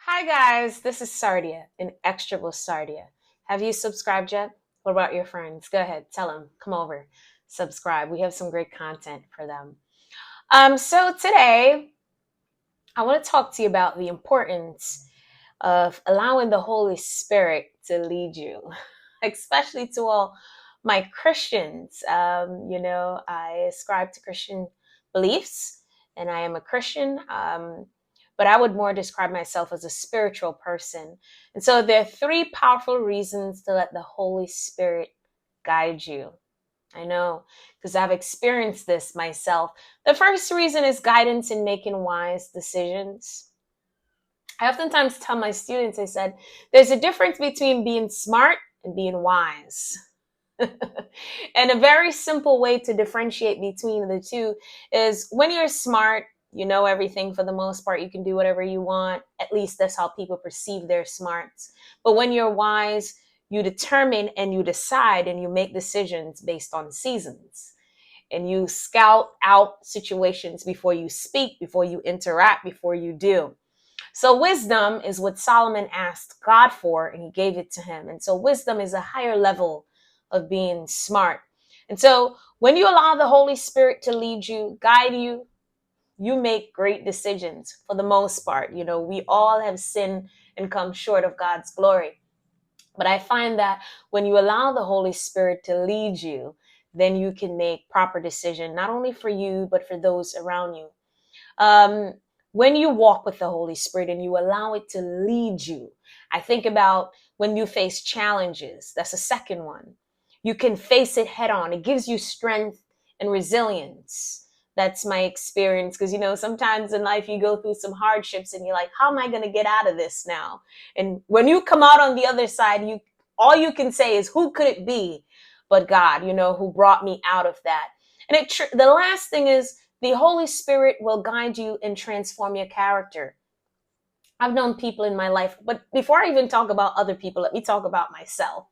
Hi guys, this is Sardia, Inextrable Sardia. Have you subscribed yet? What about your friends? Go ahead, tell them, come over, subscribe. We have some great content for them. So today I want to talk to you about the importance of allowing the Holy Spirit to lead you, especially to all my Christians. I ascribe to Christian beliefs and I am a Christian, but I would more describe myself as a spiritual person. And so there are three powerful reasons to let the Holy Spirit guide you. I know because I've experienced this myself. The first reason is guidance in making wise decisions. I oftentimes tell my students, I said, there's a difference between being smart and being wise. And a very simple way to differentiate between the two is when you're smart, you know everything for the most part. You can do whatever you want. At least that's how people perceive their smarts. But when you're wise, you determine and you decide and you make decisions based on seasons. And you scout out situations before you speak, before you interact, before you do. So wisdom is what Solomon asked God for, and he gave it to him. And so wisdom is a higher level of being smart. And so when you allow the Holy Spirit to lead you, guide you, you make great decisions for the most part. You know, we all have sinned and come short of God's glory. But I find that when you allow the Holy Spirit to lead you, then you can make proper decision, not only for you, but for those around you. um, when you walk with the Holy Spirit and you allow it to lead you, I think about when you face challenges. That's the second one. You can face it head on. It gives you strength and resilience. That's my experience. Because, you know, sometimes in life you go through some hardships and you're like, how am I going to get out of this now? And when you come out on the other side, all you can say is, who could it be but God, who brought me out of that? And the last thing is, the Holy Spirit will guide you and transform your character. I've known people in my life, but before I even talk about other people, let me talk about myself.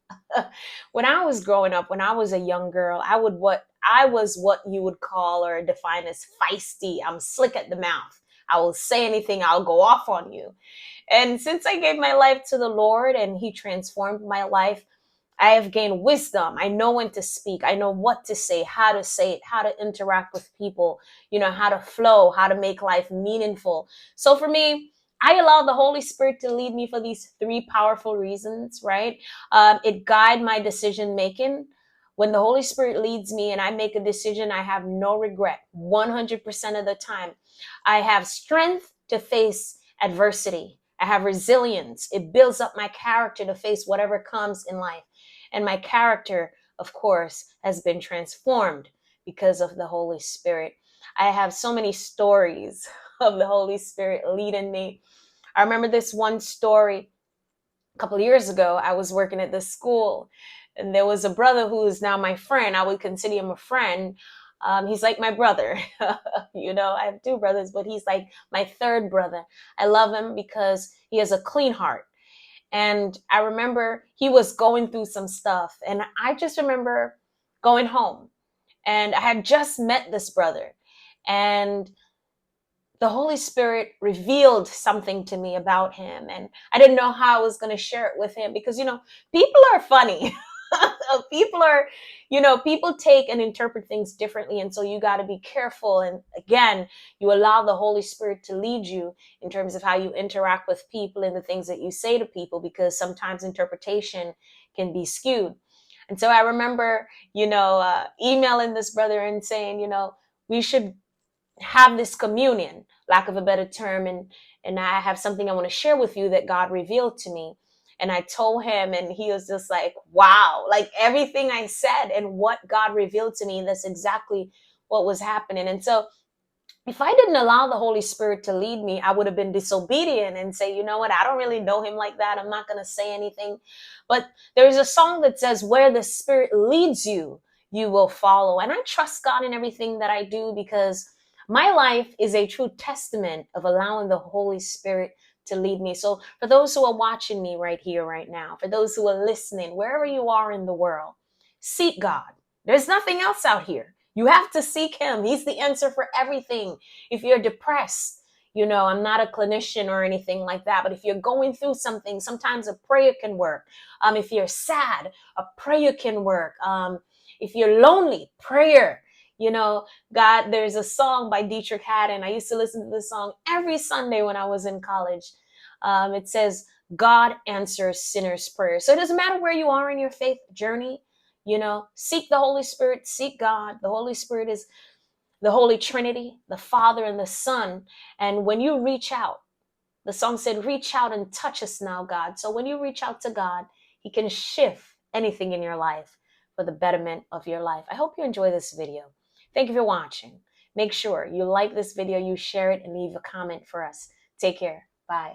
When I was growing up, when I was a young girl, I was what you would call or define as feisty. I'm slick at the mouth. I will say anything, I'll go off on you. And since I gave my life to the Lord and He transformed my life, I have gained wisdom. I know when to speak. I know what to say, how to interact with people, how to flow, how to make life meaningful. So for me, I allow the Holy Spirit to lead me for these three powerful reasons, right? It guide my decision making. When the Holy Spirit leads me and I make a decision, I have no regret 100% of the time. I have strength to face adversity. I have resilience. It builds up my character to face whatever comes in life. And my character, of course, has been transformed because of the Holy Spirit. I have so many stories of the Holy Spirit leading me. I remember this one story a couple of years ago. I was working at this school, and there was a brother who is now my friend. I would consider him a friend. He's like my brother. I have two brothers, but he's like my third brother. I love him because he has a clean heart. And I remember he was going through some stuff. And I just remember going home. And I had just met this brother. And the Holy Spirit revealed something to me about him. And I didn't know how I was going to share it with him because, people are funny. People take and interpret things differently. And so you got to be careful. And again, you allow the Holy Spirit to lead you in terms of how you interact with people and the things that you say to people, because sometimes interpretation can be skewed. And so I remember, emailing this brother and saying, we should have this communion, lack of a better term, and I have something I want to share with you that God revealed to me. And I told him, and he was just like, wow, like everything I said and what God revealed to me, that's exactly what was happening. And so if I didn't allow the Holy Spirit to lead me, I would have been disobedient and say, you know what, I don't really know him like that. I'm not going to say anything. But there's a song that says, where the Spirit leads you, you will follow. And I trust God in everything that I do, because my life is a true testament of allowing the Holy Spirit to lead me. So for those who are watching me right here, right now, for those who are listening, wherever you are in the world, seek God. There's nothing else out here. You have to seek him. He's the answer for everything. If you're depressed, You know, I'm not a clinician or anything like that, but if you're going through something, sometimes a prayer can work. If you're sad, a prayer can work. If you're lonely, prayer. You know, God, there's a song by Dietrich Haddon. I used to listen to this song every Sunday when I was in college. It says, God answers sinners' prayers. So it doesn't matter where you are in your faith journey. You know, seek the Holy Spirit, seek God. The Holy Spirit is the Holy Trinity, the Father and the Son. And when you reach out, the song said, reach out and touch us now, God. So when you reach out to God, He can shift anything in your life for the betterment of your life. I hope you enjoy this video. Thank you for watching. Make sure you like this video, you share it, and leave a comment for us. Take care. Bye.